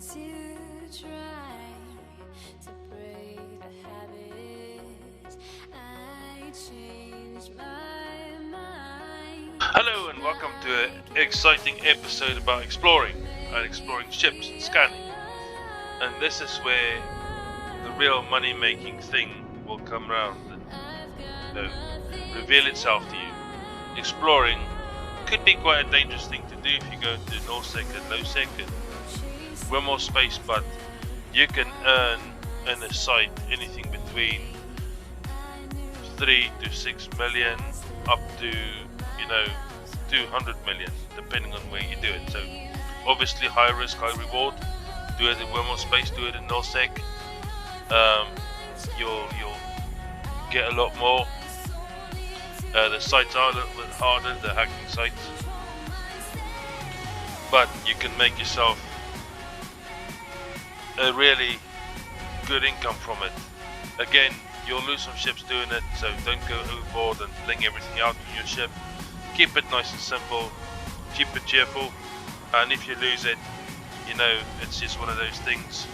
Hello and welcome to an exciting episode about exploring and exploring ships and scanning. And this is where the real money-making thing will come round and reveal itself to you. Exploring could be quite a dangerous thing to do if you go into nullsec and lowsec and wormhole space, but you can earn in a site anything between 3 to 6 million up to 200 million, depending on where you do it. So obviously high risk, high reward. Do it in wormhole space, do it in nullsec. You'll get a lot more. The sites are a little bit harder, the hacking sites, but you can make yourself a really good income from it. Again, you'll lose some ships doing it, so don't go overboard and fling everything out on your ship. Keep it nice and simple, keep it cheerful, and if you lose it, it's just one of those things.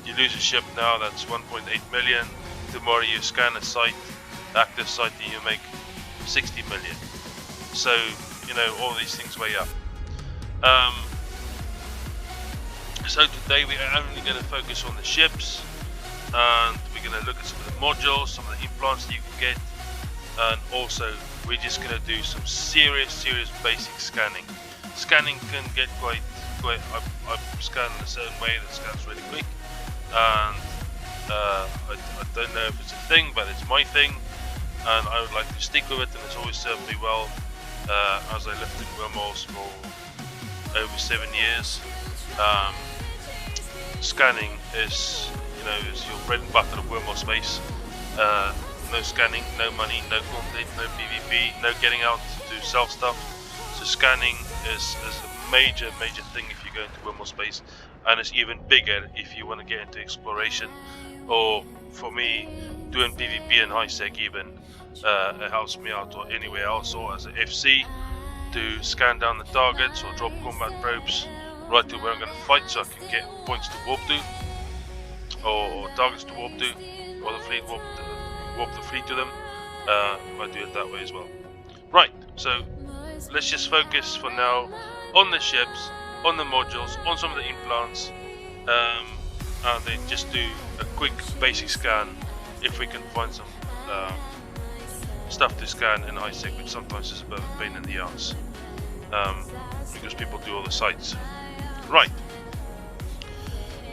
You lose a ship now that's 1.8 million, tomorrow you scan a site, active site, and you make 60 million. So, all these things weigh up. So today we are only going to focus on the ships, and we're going to look at some of the modules, some of the implants that you can get, and also we're just going to do some serious basic scanning. Scanning can get quite I've scanned in a certain way that scans really quick, and I don't know if it's a thing, but it's my thing, and I would like to stick with it, and it's always served me well, as I lived in wormholes for over 7 years. Scanning is your bread and butter of wormhole space. No scanning, no money, no content, no PvP, no getting out to sell stuff. So scanning is a major thing if you go into wormhole space, and it's even bigger if you want to get into exploration, or for me, doing PvP and high sec even. It helps me out, or anywhere else, or as an FC, to scan down the targets or drop combat probes right to where I'm going to fight, so I can get points to warp to, or targets to warp to, or the fleet warp the fleet to them. I do it that way as well. Right, so let's just focus for now on the ships, on the modules, on some of the implants, and then just do a quick basic scan if we can find some stuff to scan in high-sec, which sometimes is a bit of a pain in the ass, because people do all the sites. Right,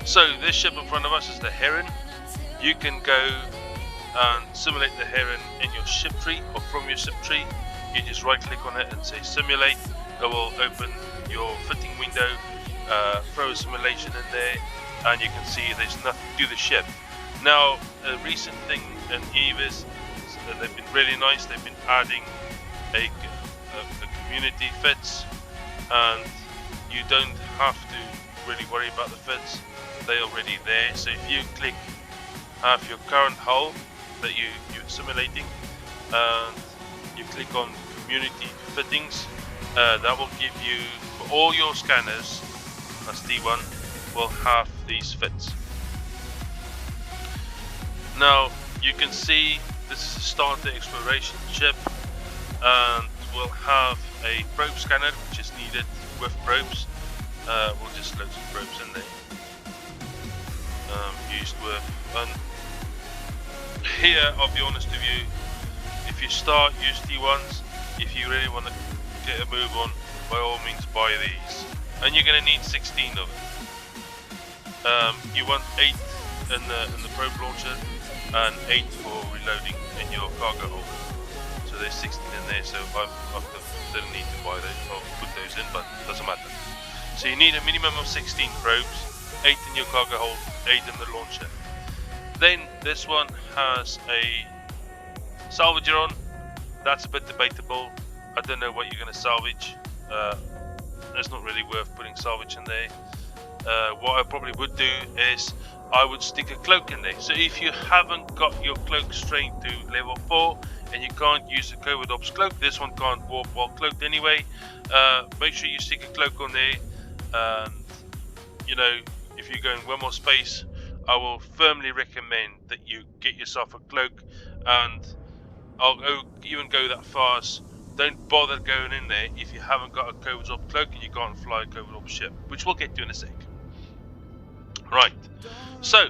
so this ship in front of us is the Heron. You can go and simulate the Heron in your ship tree, or from your ship tree. You just right click on it and say simulate. It will open your fitting window, throw a simulation in there, and you can see there's nothing to the ship. Now, a recent thing in EVE is they've been really nice. They've been adding a community fits, and you don't have to really worry about the fits. They're already there. So if you have your current hull that you're simulating, and you click on community fittings, that will give you, for all your scanners as T1 will have these fits. Now you can see this is a starter exploration ship, and we'll have a probe scanner which is needed with probes. We'll just load some probes in there, used with, and here I'll be honest with you, if you start, use T1s. If you really want to get a move on, by all means buy these, and you're going to need 16 of them. You want 8 in the probe launcher, and 8 for reloading in your cargo hold. So there's 16 in there, so I didn't need to buy those, I'll put those in, but it doesn't matter. So you need a minimum of 16 probes, 8 in your cargo hold, 8 in the launcher. Then this one has a salvager on. That's a bit debatable. I don't know what you're going to salvage. It's not really worth putting salvage in there. What I probably would do is I would stick a cloak in there. So if you haven't got your cloak strained to level 4 and you can't use the Covert Ops cloak, this one can't warp while cloaked anyway, make sure you stick a cloak on there, and if you go in wormhole space, I will firmly recommend that you get yourself a cloak, and I'll even go that far as don't bother going in there if you haven't got a Coverdrop cloak and you can't fly a Coverdrop ship, which we'll get to in a sec. Right, so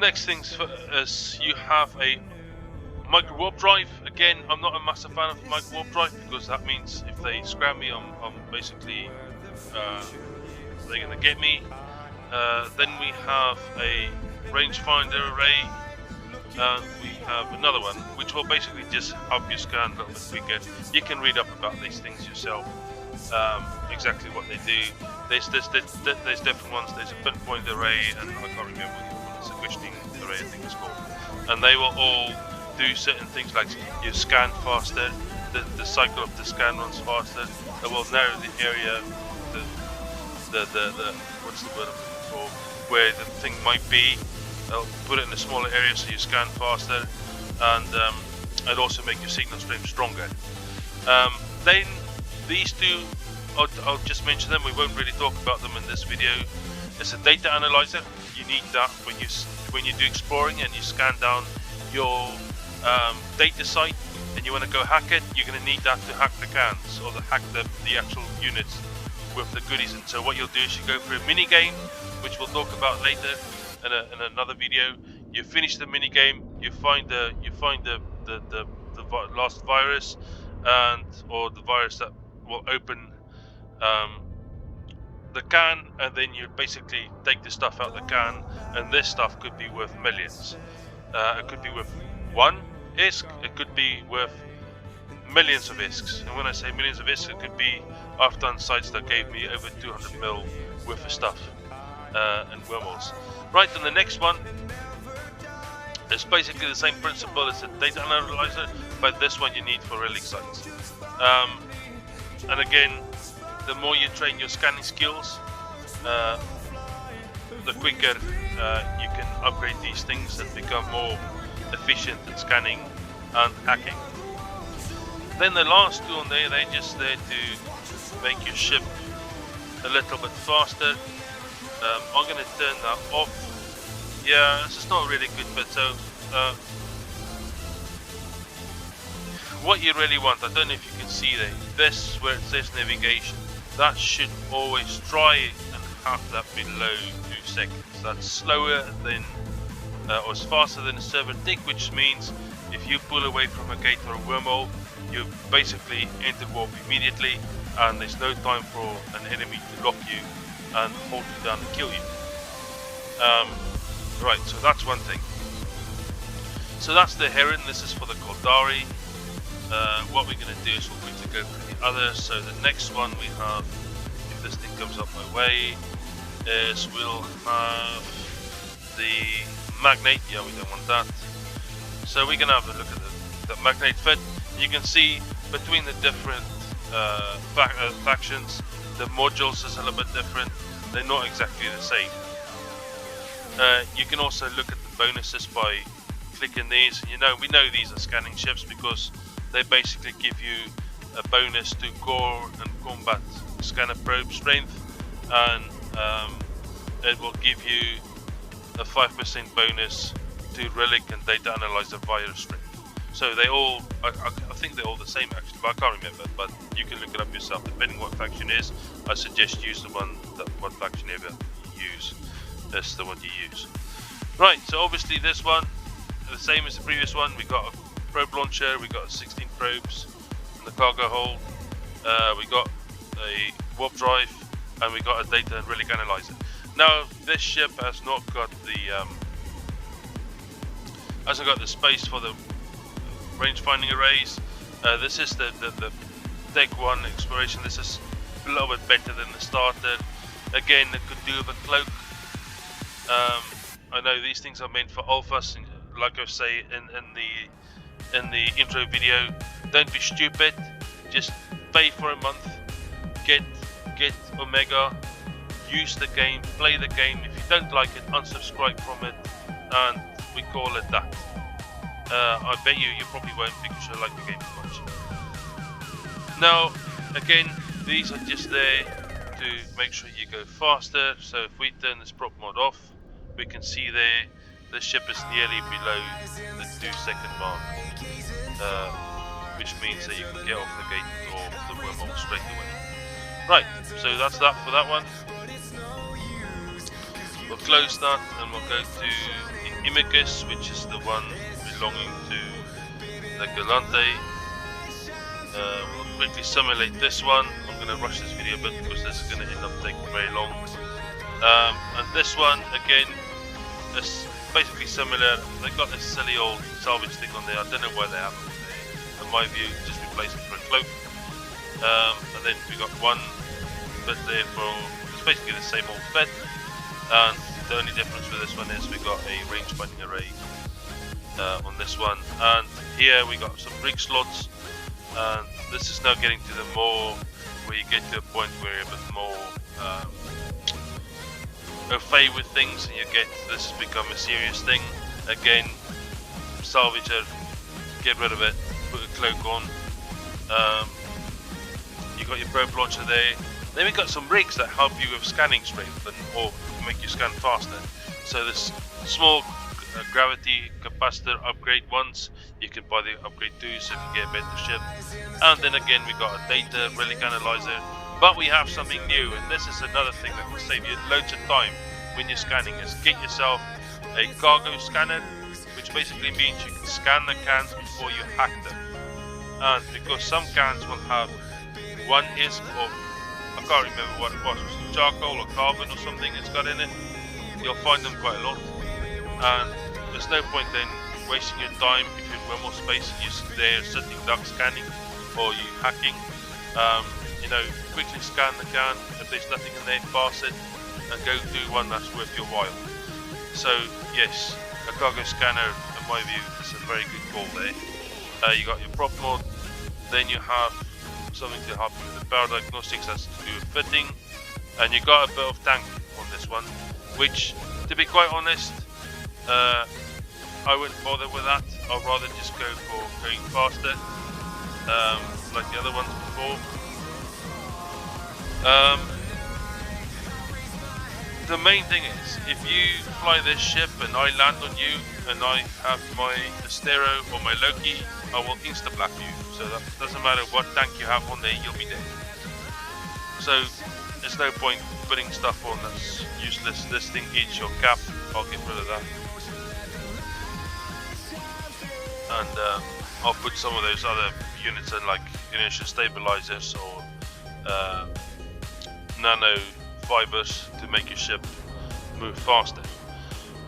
next things is you have a micro warp drive. Again, I'm not a massive fan of micro warp drive because that means if they scram me, I'm basically they're gonna get me. Then we have a rangefinder array, and we have another one which will basically just help you scan a little bit quicker. You can read up about these things yourself, exactly what they do. There's different ones. There's a pinpoint array, and I can't remember what the other one is. A questioning array, I think it's called. And they will all do certain things like you scan faster. The cycle of the scan runs faster. It will narrow the area. The what's the word I'm looking for? Where the thing might be. It'll put it in a smaller area so you scan faster, and it'll also make your signal stream stronger. Then these two, I'll just mention them. We won't really talk about them in this video. It's a data analyzer. You need that when you do exploring and you scan down your data site and you want to go hack it. You're going to need that to hack the cans or to hack the actual units with the goodies. And so what you'll do is you go for a mini game, which we'll talk about later in another video. You finish the mini game. You find the last virus, or the virus that will open the can, and then you basically take the stuff out the can, and this stuff could be worth millions. It could be worth one ISK, it could be worth millions of ISKs. And when I say millions of ISKs, it could be, I've done sites that gave me over 200 mil worth of stuff and wormholes. Right, and the next one is basically the same principle as the data analyzer, but this one you need for relic sites. And again, the more you train your scanning skills, the quicker you can upgrade these things and become more efficient at scanning and hacking. Then the last two on there, they're just there to make your ship a little bit faster. I'm going to turn that off. Yeah, this is not really good, but so what you really want, I don't know if you can see there, this where it says navigation, that should always try and have that below 2 seconds. That's slower than or is faster than a server tick, which means if you pull away from a gate or a wormhole, you basically enter warp immediately, and there's no time for an enemy to lock you and hold you down and kill you. Right, so that's one thing. So that's the Heron. This is for the Koldari. What we're going to do is we'll quickly go through the others. So the next one we have, if this thing comes up my way, is we'll have the Magnate. Yeah, we don't want that. So we're going to have a look at the Magnate fit. You can see between the different factions, the modules is a little bit different. They're not exactly the same. You can also look at the bonuses by clicking these. We know these are scanning ships because they basically give you a bonus to core and combat scanner probe strength, and it will give you a 5% bonus to relic and data analyzer virus strength. So they all, I think they're all the same actually, but I can't remember. But you can look it up yourself. Depending what faction is, I suggest use the one that what faction ever you use. That's the one you use. Right. So obviously this one, the same as the previous one. We got a probe launcher. We got 16 probes in the cargo hold. We got a warp drive, and we got a data and relic analyzer. Now this ship has not got the hasn't got the space for the range-finding arrays. This is the Deck 1 exploration. This is a little bit better than the starter. Again, it could do with a cloak. I know these things are meant for alphas, like I say in the intro video. Don't be stupid. Just pay for a month. Get Omega. Use the game. Play the game. If you don't like it, unsubscribe from it, and we call it that. I bet you probably won't because you like the game too much. Now, again, these are just there to make sure you go faster. So if we turn this prop mod off, we can see there the ship is nearly below the 2-second mark, which means that you can get off the gate or the wormhole straight away. Right, so that's that for that one. We'll close that and we'll go to the Imicus, which is the one belonging to the Galante. We'll quickly simulate this one. I'm going to rush this video a bit because this is going to end up taking very long. And this one again is basically similar. They got this silly old salvage thing on there. I don't know why they have it there. In my view, just replace it for a cloak. And then we got one bit there for it's basically the same old bit. And the only difference with this one is we got a rangefinding array on this one. And here we got some rig slots. And this is now getting to the more where you get to a point where you're a bit more au fait with things, and you get this has become a serious thing. Again, salvager, get rid of it, put a cloak on. You got your probe launcher there. Then we got some rigs that help you with scanning strength or make you scan faster. So this small gravity capacitor upgrade ones, you can buy the upgrade 2s if you get a better ship. And then again we got a data relic analyzer, but we have something new, and this is another thing that will save you loads of time when you're scanning, is get yourself a cargo scanner, which basically means you can scan the cans before you hack them. And because some cans will have one ISP of, I can't remember what it was charcoal or carbon or something it's got in it, you'll find them quite a lot. And there's no point then wasting your time if you're in wormhole space and you're there sitting duck scanning or you hacking. You know, quickly scan the can. If there's nothing in there, pass it and go do one that's worth your while. So yes, a cargo scanner, in my view, is a very good call there. You got your prop mod, then you have something to help you with the power diagnostics, that's to do with fitting, and you got a bit of tank on this one, which, to be quite honest, I wouldn't bother with that. I'd rather just go for going faster, like the other ones before. The main thing is, if you fly this ship and I land on you and I have my Astero or my Loki, I will insta-black you. So that doesn't matter what tank you have on there, you'll be dead. So there's no point putting stuff on that's useless. This thing eats your cap, I'll get rid of that. And I'll put some of those other units in, like inertial stabilizers or nano fibers to make your ship move faster.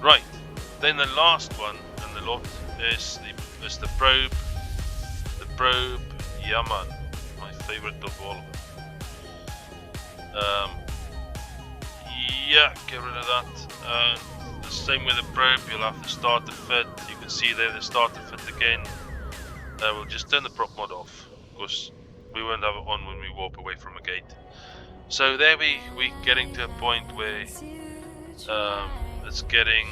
Right, then the last one in the lot is the probe. The probe, yeah man, my favorite of all of them. Yeah, get rid of that. The same with the probe, you'll have the starter fit. You can see there the starter fit again. We'll just turn the prop mod off, because we won't have it on when we warp away from a gate. So there we're getting to a point where it's getting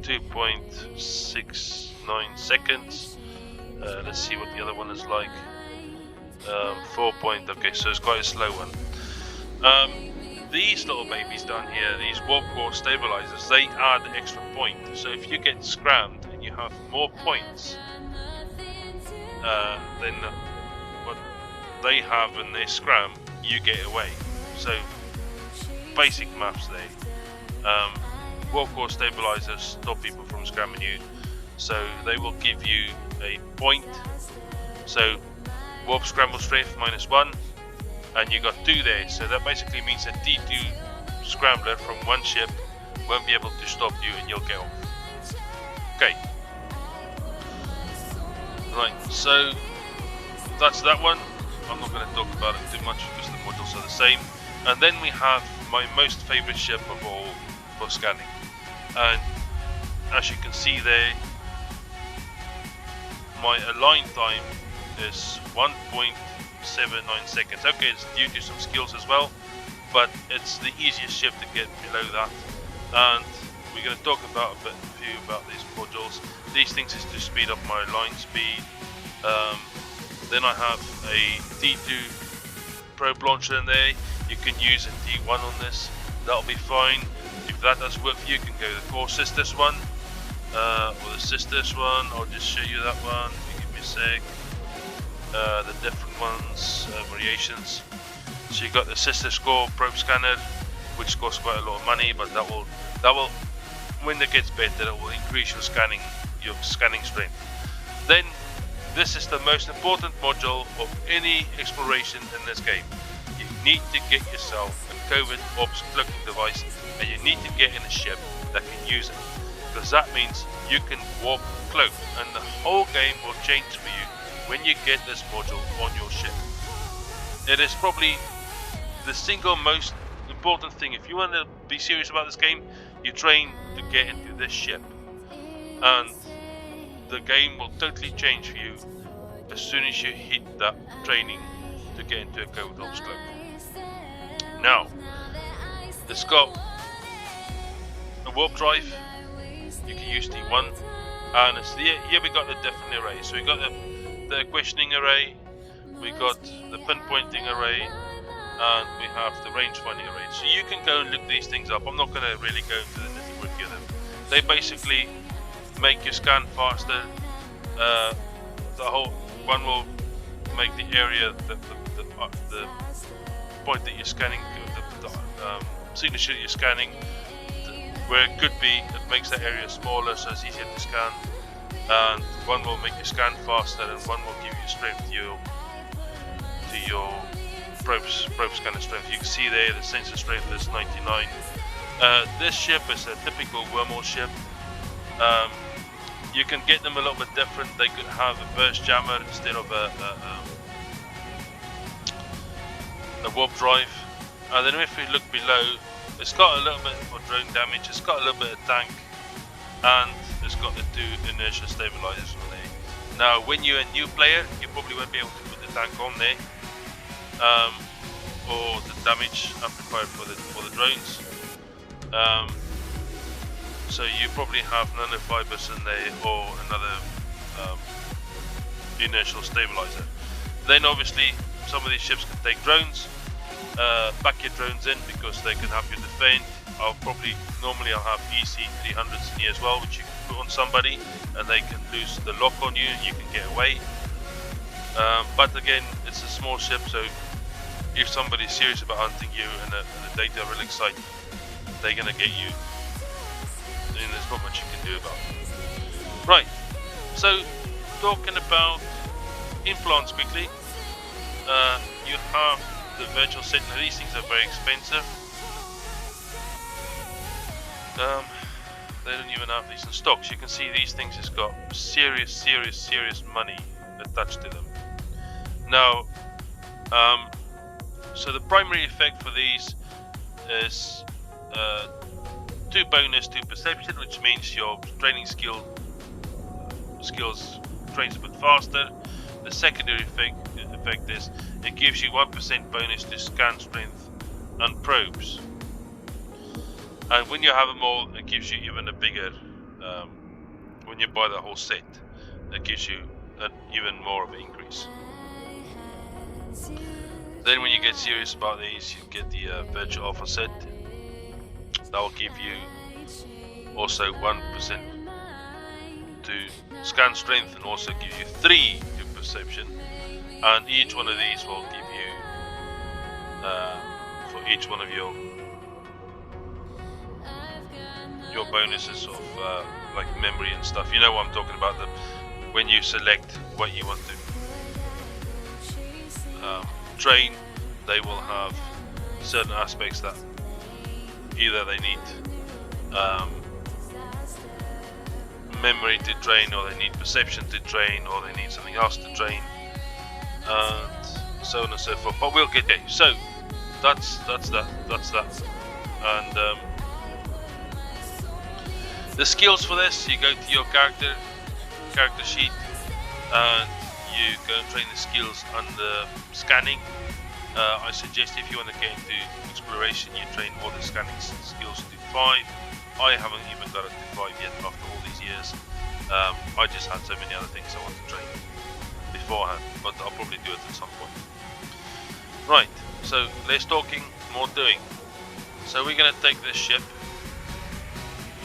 2.69 seconds. Let's see what the other one is like. 4 point, okay, so it's quite a slow one. These little babies down here, these Wobble Stabilizers, they add extra point. So if you get scrammed and you have more points than what they have in their scram, you get away. So basic maths there. Wobble Stabilizers stop people from scramming you, so they will give you a point. So warp scramble strength -1, and you got 2 there, so that basically means a T2 scrambler from one ship won't be able to stop you and you'll get off. Okay, right, so that's that one. I'm not going to talk about it too much because the modules are the same. And then we have my most favorite ship of all for scanning, and as you can see there, my align time is 1.79 seconds. Okay, it's due to some skills as well, but it's the easiest ship to get below that. And we're going to talk about a few about these modules. These things is to speed up my line speed. Then I have a T2 probe launcher in there. you can use a T1 on this. That'll be fine. If that does work for you, you can go the Core Sisters one, or the Sisters one. I'll just show you that one. If you give me a sec. The different ones, variations. So you got the Sister Score probe scanner, which costs quite a lot of money, but that will when it gets better, it will increase your scanning strength. Then this is the most important module of any exploration in this game. You need to get yourself a COVID Ops cloaking device, and you need to get in a ship that can use it, because that means you can warp cloak, and the whole game will change for you when you get this module on your ship. It is probably the single most important thing. If you want to be serious about this game, you train to get into this ship, and the game will totally change for you as soon as you hit that training to get into a COVID Ops cloak. Now, it's got a warp drive. You can use T1, and it's here we got the different arrays. So we got the questioning array, we got the pinpointing array, and we have the rangefinding array. So you can go and look these things up. I'm not going to really go into the nitty-gritty of them. They basically make your scan faster. The whole one will make the area, the point that you're scanning, the signature that you're scanning, where it could be, it makes that area smaller, so it's easier to scan. And one will make you scan faster, and one will give you strength to your probe scanner strength. You can see there the sensor strength is 99. This ship is a typical wormhole ship. You can get them a little bit different. They could have a burst jammer instead of a warp drive. And then if we look below, it's got a little bit for drone damage, it's got a little bit of tank, and it's got the 2 inertial stabilizers on there. Now when you're a new player, you probably won't be able to put the tank on there, or the damage amplifier for the drones. So you probably have nanofibers in there, or another inertial stabilizer. Then obviously some of these ships can take drones. Back your drones in, because they can help you defend. Normally I'll have EC300s in here as well, which you can put on somebody, and they can lose the lock on you and you can get away. But again, it's a small ship, so if somebody's serious about hunting you in a data relic site, they're gonna get you, and there's not much you can do about it. Right, so talking about implants quickly, you have the virtual set. Now these things are very expensive. They don't even have these in stock. So you can see these things has got serious money attached to them. Now, so the primary effect for these is 2 bonus to perception, which means your training skills trains a bit faster. The secondary effect is it gives you 1% bonus to scan strength and probes. And when you have them all, it gives you even a bigger, when you buy the whole set, it gives you even more of an increase. Then when you get serious about these, you get the virtual alpha set. That will give you also 1% to scan strength, and also give you 3 to perception. And each one of these will give you, for each one of your bonuses of like memory and stuff. You know what I'm talking about. When you select what you want to train, they will have certain aspects that either they need memory to train, or they need perception to train, or they need something else to train, and so on and so forth. But we'll get there. So that's that. And the skills for this, you go to your character sheet, and you go and train the skills under scanning. I suggest if you want to get into exploration, you train all the scanning skills to 5. I haven't even got it to 5 yet after all these years. I just had so many other things I want to train beforehand, but I'll probably do it at some point. Right, so less talking, more doing. So we're going to take this ship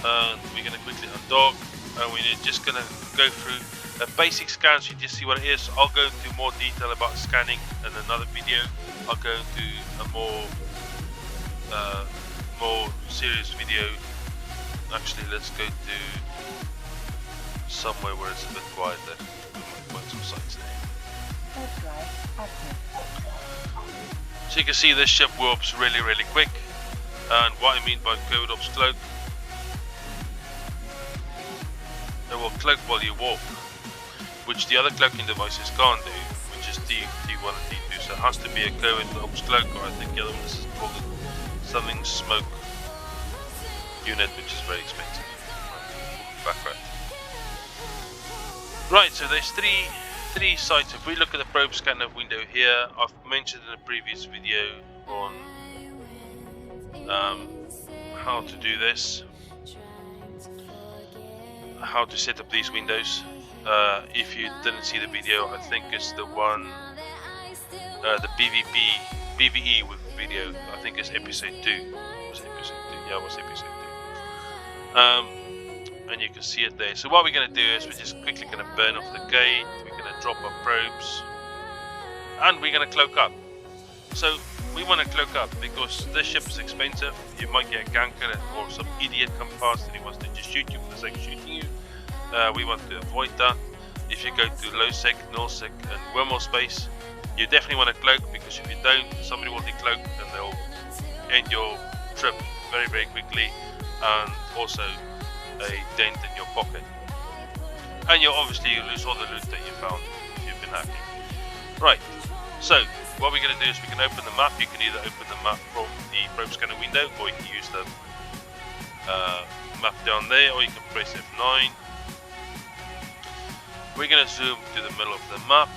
and we're going to quickly undock, and we're just going to go through a basic scan so you just see what it is. I'll go into more detail about scanning in another video. I'll go into a more serious video. Actually, let's go to somewhere where it's a bit quieter. We might find some sights there. So you can see this ship warps really quick, and what I mean by code ops cloak, it will cloak while you warp, which the other cloaking devices can't do, which is T1 and T2. So it has to be a code ops cloak, or I think the other one is called something smoke unit, which is very expensive. Background. Right, so there's three sites. If we look at the probe scanner window here, I've mentioned in a previous video on how to do this, how to set up these windows. If you didn't see the video, I think it's the one, the PvE with video. I think it's episode 2. Was it episode 2? Yeah, it was episode 2. And you can see it there. So what we're going to do is we're just quickly going to burn off the gate. We're going to drop our probes, and we're going to cloak up. So we want to cloak up because this ship is expensive. You might get a ganker or some idiot come past and he wants to just shoot you for the sake of shooting you. We want to avoid that. If you go to low sec, null sec and wormhole space, you definitely want to cloak, because if you don't, somebody will decloak and they'll end your trip very quickly, and also a dent in your pocket. And you lose all the loot that you found if you've been hacking. Right, so what we're going to do is we can open the map. You can either open the map from the probe scanner window, or you can use the map down there, or you can press F9. We're going to zoom to the middle of the map,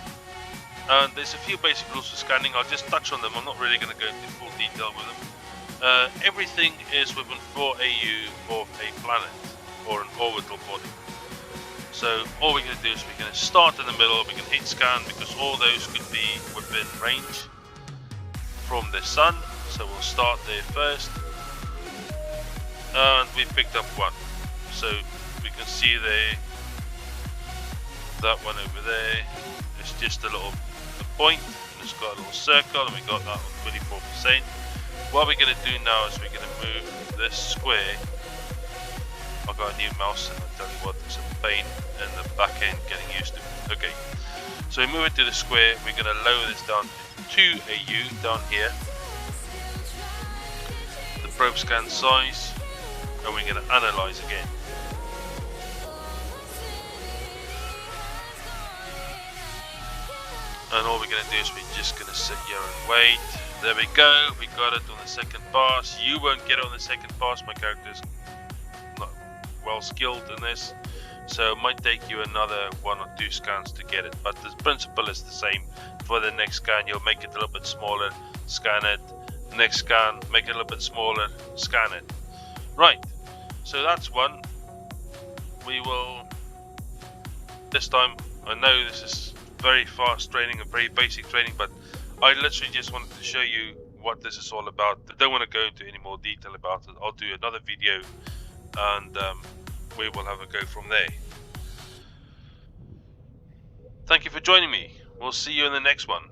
and there's a few basic rules for scanning. I'll just touch on them. I'm not really going to go into full detail with them. Everything is within 4 AU of a planet or an orbital body. So all we're going to do is we're going to start in the middle. We can hit scan because all those could be within range from the sun. So we'll start there first, and we picked up one. So we can see there, that one over there. It's just a point, and it's got a little circle, and we got that on 24%. What we're going to do now is we're going to move this square. I've got a new mouse, and I'll tell you what, it's a pain in the back end getting used to it. Okay, so we move it to the square. We're going to lower this down to 2 AU down here, the probe scan size, and we're going to analyze again. And all we're going to do is we're just going to sit here and wait. There we go, we got it on the second pass. You won't get it on the second pass, my character is not well skilled in this, so it might take you another 1 or 2 scans to get it, but the principle is the same. For the next scan, you'll make it a little bit smaller, scan it. Next scan, make it a little bit smaller, scan it. Right, so that's one. We will, this time, I know this is very fast training and very basic training, but I literally just wanted to show you what this is all about. I don't want to go into any more detail about it. I'll do another video, and we will have a go from there. Thank you for joining me. We'll see you in the next one.